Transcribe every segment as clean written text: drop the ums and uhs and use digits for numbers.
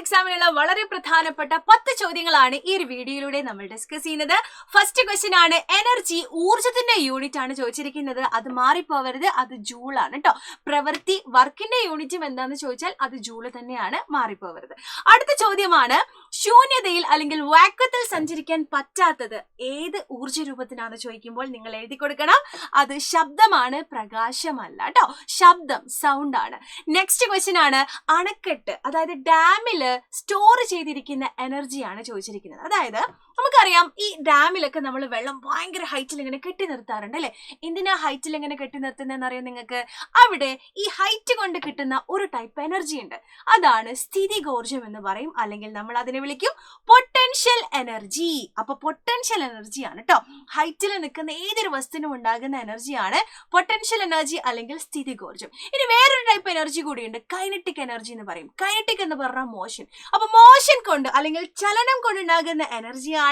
എക്സാമിനുള്ള വളരെ പ്രധാനപ്പെട്ട 10 ചോദ്യങ്ങളാണ് ഈ ഒരു വീഡിയോയിലൂടെ നമ്മൾ ഡിസ്കസ് ചെയ്യുന്നത്. ഫസ്റ്റ് ക്വസ്റ്റ്യൻ ആണ് എനർജി, ഊർജത്തിന്റെ യൂണിറ്റ് ആണ് ചോദിച്ചിരിക്കുന്നത്. അത് മാറിപ്പോവരുത്, അത് ജൂൾ ആണ് കേട്ടോ. പ്രവൃത്തി, വർക്കിന്റെ യൂണിറ്റും എന്താന്ന് ചോദിച്ചാൽ അത് ജൂള് തന്നെയാണ്, മാറിപ്പോവരുത്. അടുത്ത ചോദ്യമാണ് ശൂന്യതയിൽ അല്ലെങ്കിൽ വാക്വത്തിൽ സഞ്ചരിക്കാൻ പറ്റാത്തത് ഏത് ഊർജ രൂപത്തിനാണ് ചോദിക്കുമ്പോൾ നിങ്ങൾ എഴുതി കൊടുക്കണം. അത് ശബ്ദമാണ്, പ്രകാശമല്ല കേട്ടോ. ശബ്ദം, സൗണ്ട് ആണ്. നെക്സ്റ്റ് ക്വസ്റ്റ്യൻ ആണ് അണക്കെട്ട്, അതായത് ഡാമില് സ്റ്റോർ ചെയ്തിരിക്കുന്ന എനർജിയാണ് ചോദിച്ചിരിക്കുന്നത്. അതായത് നമുക്കറിയാം ഈ ഡാമിലൊക്കെ നമ്മൾ വെള്ളം ഭയങ്കര ഹൈറ്റിൽ ഇങ്ങനെ കെട്ടി നിർത്താറുണ്ട് അല്ലെ. എന്തിനാ ഹൈറ്റിൽ ഇങ്ങനെ കെട്ടി നിർത്തുന്നതെന്ന് അറിയാം നിങ്ങൾക്ക്? അവിടെ ഈ ഹൈറ്റ് കൊണ്ട് കിട്ടുന്ന ഒരു ടൈപ്പ് എനർജി ഉണ്ട്, അതാണ് സ്ഥിതികോർജം എന്ന് പറയും, അല്ലെങ്കിൽ നമ്മൾ അതിനെ വിളിക്കും പൊട്ടൻഷ്യൽ എനർജി. അപ്പൊ പൊട്ടൻഷ്യൽ എനർജിയാണ് കേട്ടോ. ഹൈറ്റിൽ നിൽക്കുന്ന ഏതൊരു വസ്തുവിനും ഉണ്ടാകുന്ന എനർജിയാണ് പൊട്ടൻഷ്യൽ എനർജി അല്ലെങ്കിൽ സ്ഥിതികോർജം. ഇനി വേറൊരു ടൈപ്പ് എനർജി കൂടിയുണ്ട്, കൈനറ്റിക് എനർജി എന്ന് പറയും. കൈനറ്റിക് എന്ന് പറഞ്ഞാൽ മോഷൻ. അപ്പൊ മോഷൻ കൊണ്ട് അല്ലെങ്കിൽ ചലനം കൊണ്ടുണ്ടാകുന്ന എനർജിയാണ്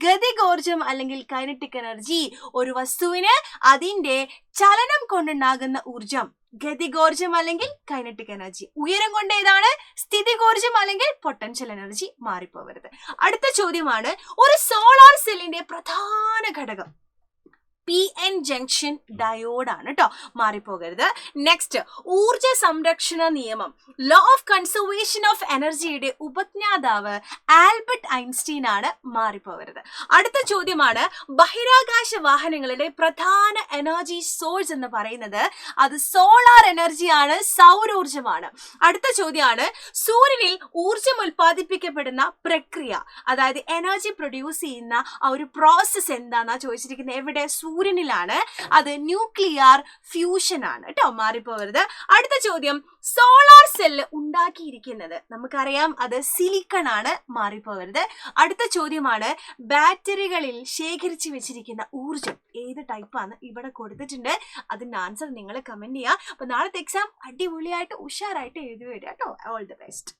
ഗതികോർജം അല്ലെങ്കിൽ കൈനറ്റിക് എനർജി. ഒരു വസ്തുവിന് അതിന്റെ ചലനം കൊണ്ടുണ്ടാകുന്ന ഊർജം ഗതികോർജം അല്ലെങ്കിൽ കൈനറ്റിക് എനർജി. ഉയരം കൊണ്ട് ഏതാണ്? സ്ഥിതികോർജം അല്ലെങ്കിൽ പൊട്ടൻഷ്യൽ എനർജി. മാറിപ്പോവരുത്. അടുത്ത ചോദ്യമാണ് ഒരു സോളാർ സെല്ലിന്റെ പ്രധാന ഘടകം PN ജംഗ്ഷൻ ഡയോഡ് ആണ് കേട്ടോ, മാറിപ്പോകരുത്. നെക്സ്റ്റ് ഊർജ സംരക്ഷണ നിയമം, ലോ ഓഫ് കൺസർവേഷൻ ഓഫ് എനർജിയുടെ ഉപജ്ഞാതാവ് ആൽബർട്ട് ഐൻസ്റ്റീൻ ആണ്, മാറിപ്പോകരുത്. അടുത്ത ചോദ്യമാണ് ബഹിരാകാശ വാഹനങ്ങളുടെ പ്രധാന എനർജി സോഴ്സ് എന്ന് പറയുന്നത് അത് സോളാർ എനർജിയാണ്, സൗരോർജമാണ്. അടുത്ത ചോദ്യമാണ് സൂര്യനിൽ ഊർജം ഉൽപ്പാദിപ്പിക്കപ്പെടുന്ന പ്രക്രിയ, അതായത് എനർജി പ്രൊഡ്യൂസ് ചെയ്യുന്ന ആ ഒരു പ്രോസസ് എന്താണെന്നാ ചോദിച്ചിരിക്കുന്നത്. എവിടെ? സൂര്യനിലാണ്. അത് ന്യൂക്ലിയർ ഫ്യൂഷൻ ആണ് കേട്ടോ, മാറിപ്പോവരുത്. അടുത്ത ചോദ്യം സോളാർ സെല്ല് ഉണ്ടാക്കിയിരിക്കുന്നത് നമുക്കറിയാം അത് സിലിക്കൺ ആണ്, മാറിപ്പോവരുത്. അടുത്ത ചോദ്യമാണ് ബാറ്ററികളിൽ ശേഖരിച്ചു വെച്ചിരിക്കുന്ന ഊർജം ഏത് ടൈപ്പാണ് ഇവിടെ കൊടുത്തിട്ടുണ്ട്. അതിന്റെ ആൻസർ നിങ്ങൾ കമന്റ് ചെയ്യുക. അപ്പൊ നാളത്തെ എക്സാം അടിപൊളിയായിട്ട് ഉഷാറായിട്ട് എഴുതി വരിക കേട്ടോ. All the best.